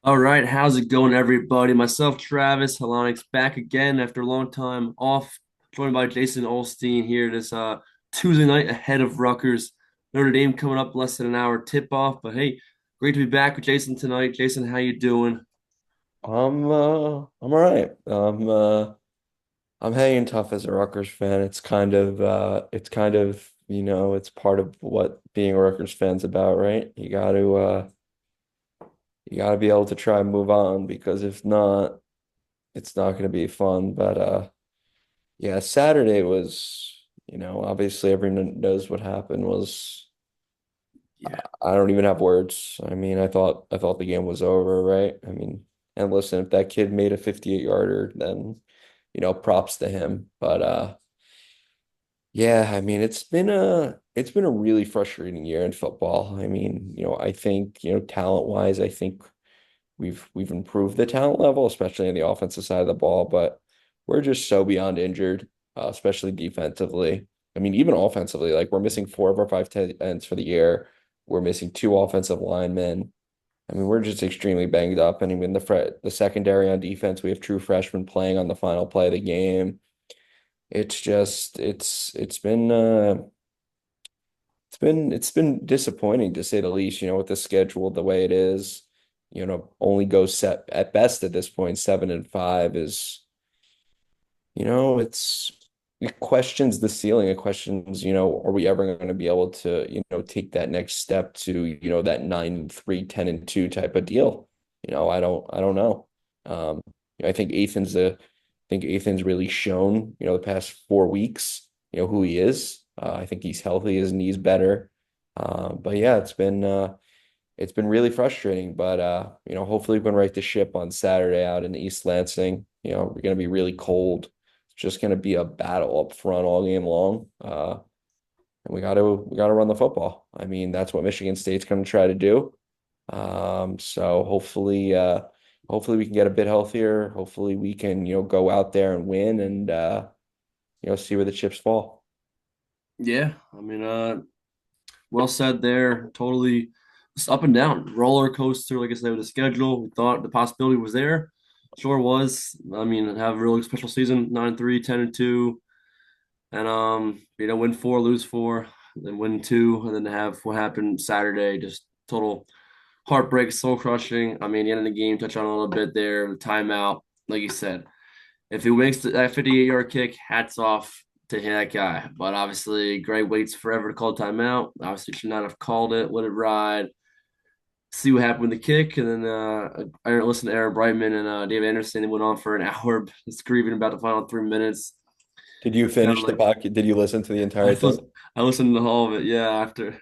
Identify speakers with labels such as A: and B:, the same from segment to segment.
A: All right, how's it going, everybody? Myself, Travis Halonix, back again after a long time off, joined by Jason Olstein here this Tuesday night ahead of Rutgers. Notre Dame coming up less than an hour tip off, but hey, great to be back with Jason tonight. Jason, how you doing?
B: I'm all right. I'm hanging tough as a Rutgers fan. It's it's part of what being a Rutgers fan's about, right? You gotta be able to try and move on because if not, it's not gonna be fun. But yeah, Saturday was, obviously everyone knows what happened was
A: Yeah.
B: I don't even have words. I mean, I thought the game was over, right? I mean, and listen, if that kid made a 58 yarder, then props to him. But yeah, I mean, it's been a really frustrating year in football. I mean, I think, talent-wise, I think we've improved the talent level, especially on the offensive side of the ball, but we're just so beyond injured, especially defensively. I mean, even offensively, like we're missing four of our five tight ends for the year. We're missing two offensive linemen. I mean, we're just extremely banged up. And even the secondary on defense, we have true freshmen playing on the final play of the game. It's just it's been disappointing to say the least, with the schedule the way it is. Only goes set at best at this point, 7-5 is, it questions the ceiling. It questions, are we ever going to be able to, take that next step to, that 9-3, 10-2 type of deal? I don't know. Um, I think Ethan's really shown, the past 4 weeks, who he is. I think he's healthy, his knee's better. But yeah, it's been really frustrating, but hopefully we can right the ship on Saturday out in East Lansing. We're gonna be really cold. It's just gonna be a battle up front all game long. And we gotta run the football. I mean, that's what Michigan State's gonna try to do. So hopefully we can get a bit healthier. Hopefully we can, go out there and win and see where the chips fall.
A: Yeah, well said there. Totally just up and down, roller coaster, like I said, with the schedule. We thought the possibility was there. Sure was. Have a really special season, 9-3, 10-2. And win four, lose four, then win two, and then to have what happened Saturday, just total heartbreak, soul crushing. The end of the game, touch on a little bit there, the timeout, like you said. If he makes that 58-yard kick, hats off to that guy. But obviously, Gray waits forever to call timeout. Obviously, should not have called it. Let it ride. See what happened with the kick, and then I listened to Aaron Brightman and Dave Anderson. They went on for an hour, screaming about the final 3 minutes.
B: Did you
A: Kind of
B: finish the
A: like
B: pocket? Did you listen to the
A: I
B: entire thing?
A: listened, I listened to all of it. Yeah, after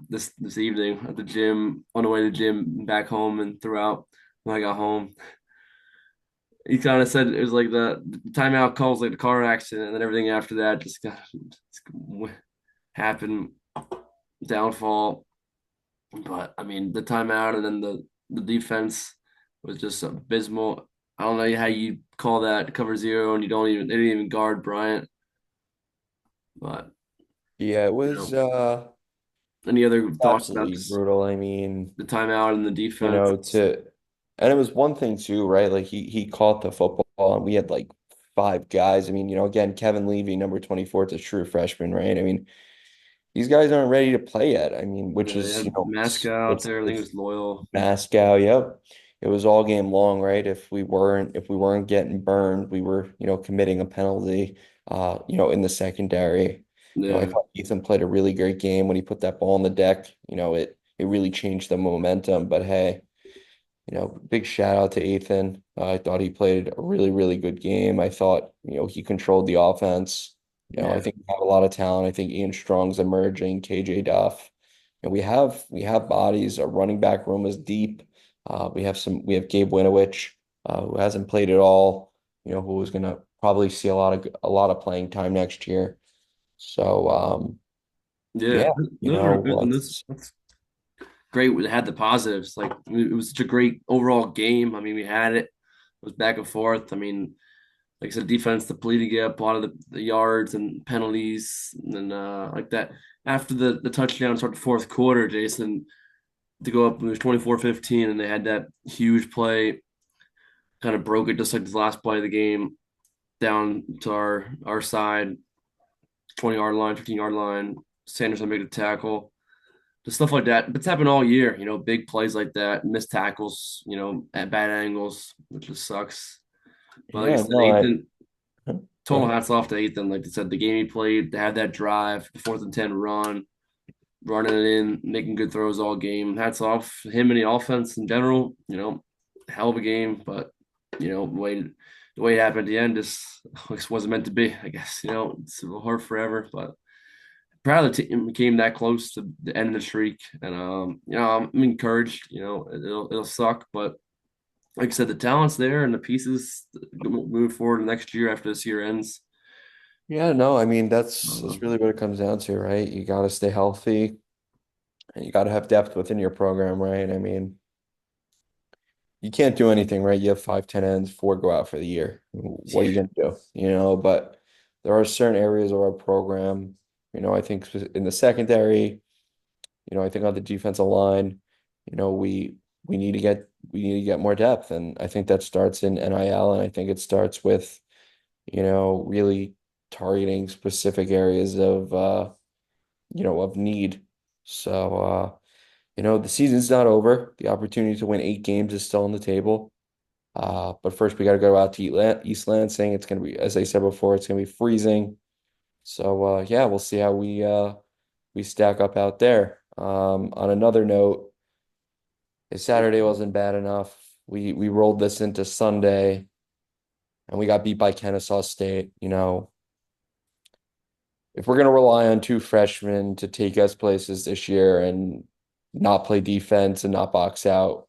A: this evening at the gym, on the way to the gym, back home, and throughout when I got home, he kind of said it was like the timeout calls, like the car accident, and then everything after that just happened, downfall. But the timeout and then the defense was just abysmal. I don't know how you call that cover zero, and they didn't even guard Bryant. But
B: Yeah, it
A: you
B: was
A: know, any other thoughts about
B: absolutely
A: this?
B: brutal. I mean,
A: The timeout and the
B: you
A: defense.
B: know, to and it was one thing too, right? Like he caught the football and we had like five guys. I mean, again, Kevin Levy, number 24, it's a true freshman, right? I mean, these guys aren't ready to play yet. I mean, which
A: Yeah, they
B: is,
A: had Masca out there. I think it
B: it's
A: was loyal.
B: Moscow, yep. It was all game long, right? If we weren't getting burned, we were, committing a penalty in the secondary. I
A: Yeah,
B: thought Ethan played a really great game when he put that ball on the deck. It really changed the momentum. But hey, big shout out to Ethan. I thought he played a really, really good game. I thought, he controlled the offense. I
A: yeah,
B: think we have a lot of talent. I think Ian Strong's emerging, KJ Duff. And we have bodies. Our running back room is deep. We have Gabe Winovich, who hasn't played at all, who is gonna probably see a lot of playing time next year. So
A: yeah.
B: yeah,
A: And that's great. We had the positives. Like it was such a great overall game. We had it. It was back and forth. Like I said, defense depleted to get up a lot of the yards and penalties, and then like that after the touchdown start the fourth quarter, Jason. to go up. It was 24-15, and they had that huge play, kind of broke it just like the last play of the game down to our side, 20-yard line, 15-yard line. Sanderson made a tackle. Just stuff like that. It's happened all year, big plays like that, missed tackles, at bad angles, which just sucks. But like I
B: Yeah,
A: said,
B: no, I
A: Ethan,
B: go
A: total
B: ahead.
A: hats off to Ethan. Like I said, the game he played, to have that drive, the 4th and 10 run, running it in, making good throws all game. Hats off to him and the offense in general. Hell of a game, but the way it happened at the end just wasn't meant to be. I guess it's hard forever, but proud of the team came that close to the end of the streak, and I'm encouraged. It'll suck, but like I said, the talent's there and the pieces move forward next year after this year ends.
B: Yeah, no, I mean
A: Uh,
B: that's really what it comes down to, right? You got to stay healthy and you got to have depth within your program, right? I mean, you can't do anything, right? You have five, 10 ends, four go out for the year. What are
A: yeah,
B: you going to do? But there are certain areas of our program, I think in the secondary, I think on the defensive line, we need to get more depth. And I think that starts in NIL, and I think it starts with, really targeting specific areas of need. So the season's not over. The opportunity to win 8 games is still on the table. But first we got to go out to East Lansing. It's going to be, as I said before, it's going to be freezing. So yeah, we'll see how we stack up out there. On another note, if Saturday wasn't bad enough, we rolled this into Sunday and we got beat by Kennesaw State. If we're going to rely on two freshmen to take us places this year and not play defense and not box out,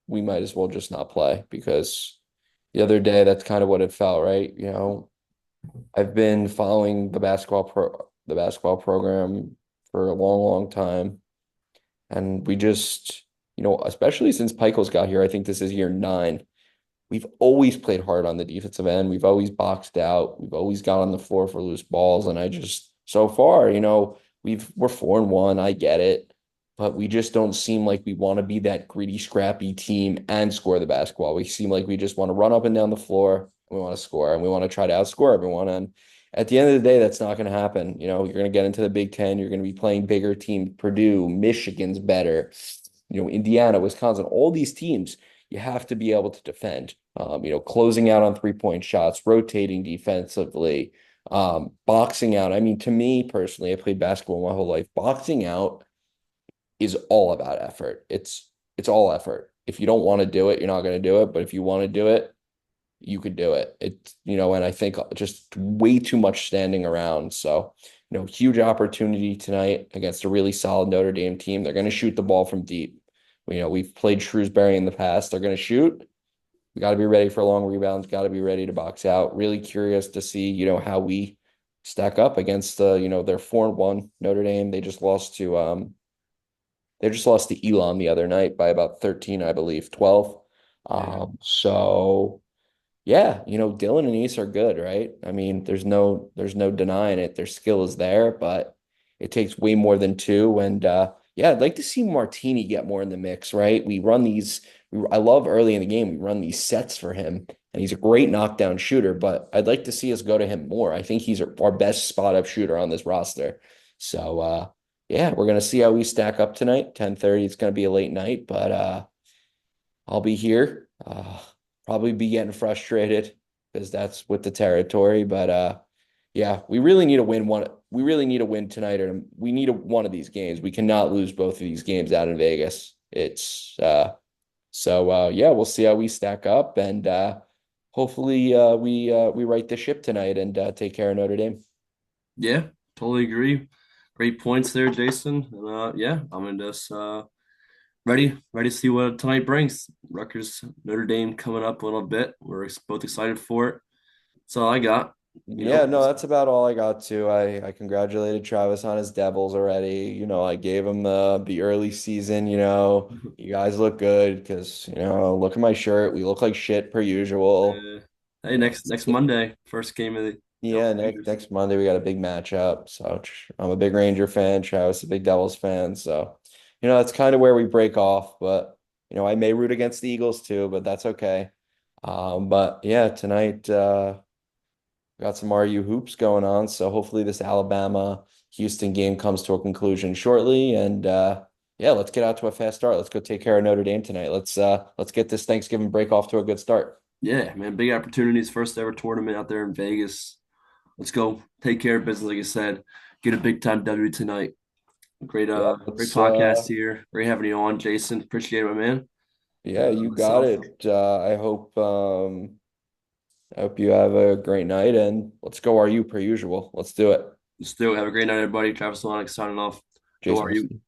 B: we might as well just not play because the other day that's kind of what it felt, right? I've been following the basketball program for a long, long time. And we just, especially since Pikel's got here, I think this is year 9. We've always played hard on the defensive end. We've always boxed out. We've always got on the floor for loose balls. And I just, so far, we're 4-1. I get it. But we just don't seem like we want to be that gritty, scrappy team and score the basketball. We seem like we just want to run up and down the floor. And we want to score and we want to try to outscore everyone. And at the end of the day, that's not going to happen. You're going to get into the Big Ten. You're going to be playing bigger teams. Purdue, Michigan's better. Indiana, Wisconsin, all these teams you have to be able to defend. Closing out on 3-point shots, rotating defensively, boxing out. I mean, to me personally, I played basketball my whole life. Boxing out is all about effort. It's all effort. If you don't want to do it, you're not going to do it. But if you want to do it, you could do it. And I think just way too much standing around. So, huge opportunity tonight against a really solid Notre Dame team. They're going to shoot the ball from deep. We've played Shrewsbury in the past. They're going to shoot. We got to be ready for long rebounds, got to be ready to box out. Really curious to see, how we stack up against their 4-1 Notre Dame. They just lost to Elon the other night by about 13, I believe, 12.
A: yeah,
B: So yeah, Dylan and East are good, right? I mean, there's no denying it. Their skill is there, but it takes way more than two. And yeah, I'd like to see Martini get more in the mix, right? I love early in the game, we run these sets for him, and he's a great knockdown shooter, but I'd like to see us go to him more. I think he's our best spot up shooter on this roster. So yeah, we're gonna see how we stack up tonight. 10:30, it's gonna be a late night, but I'll be here. Probably be getting frustrated because that's with the territory. But yeah, we really need to win one. We really need to win tonight, or we need one of these games. We cannot lose both of these games out in Vegas. It's so yeah, we'll see how we stack up, and hopefully we right the ship tonight and take care of Notre Dame.
A: yeah, totally agree. Great points there, Jason. And yeah, I'm just ready to see what tonight brings. Rutgers, Notre Dame coming up a little bit. We're both excited for it. That's all I got.
B: Yeah, no, that's about all I got to. I congratulated Travis on his Devils already. I gave him the early season, you guys look good because, look at my shirt. We look like shit per usual.
A: Uh, hey, next Monday, first game of the
B: Yeah, next
A: Rangers.
B: next Monday we got a big matchup. So I'm a big Ranger fan, Travis a big Devils fan. So that's kind of where we break off. But I may root against the Eagles too, but that's okay. But yeah, tonight we got some RU hoops going on, so hopefully this Alabama Houston game comes to a conclusion shortly. And yeah, let's get out to a fast start. Let's go take care of Notre Dame tonight. Let's get this Thanksgiving break off to a good start.
A: Yeah, man, big opportunities. First ever tournament out there in Vegas. Let's go take care of business, like I said. Get a big time W tonight. Great,
B: Yeah,
A: great
B: let's
A: podcast here. Great having you on, Jason. Appreciate it, my man.
B: yeah, you got
A: Myself,
B: it. I hope you have a great night and let's go RU per usual. Let's do it.
A: still have a great night, everybody. Travis Sonic signing off. Go
B: Jason, we'll see
A: RU.
B: you.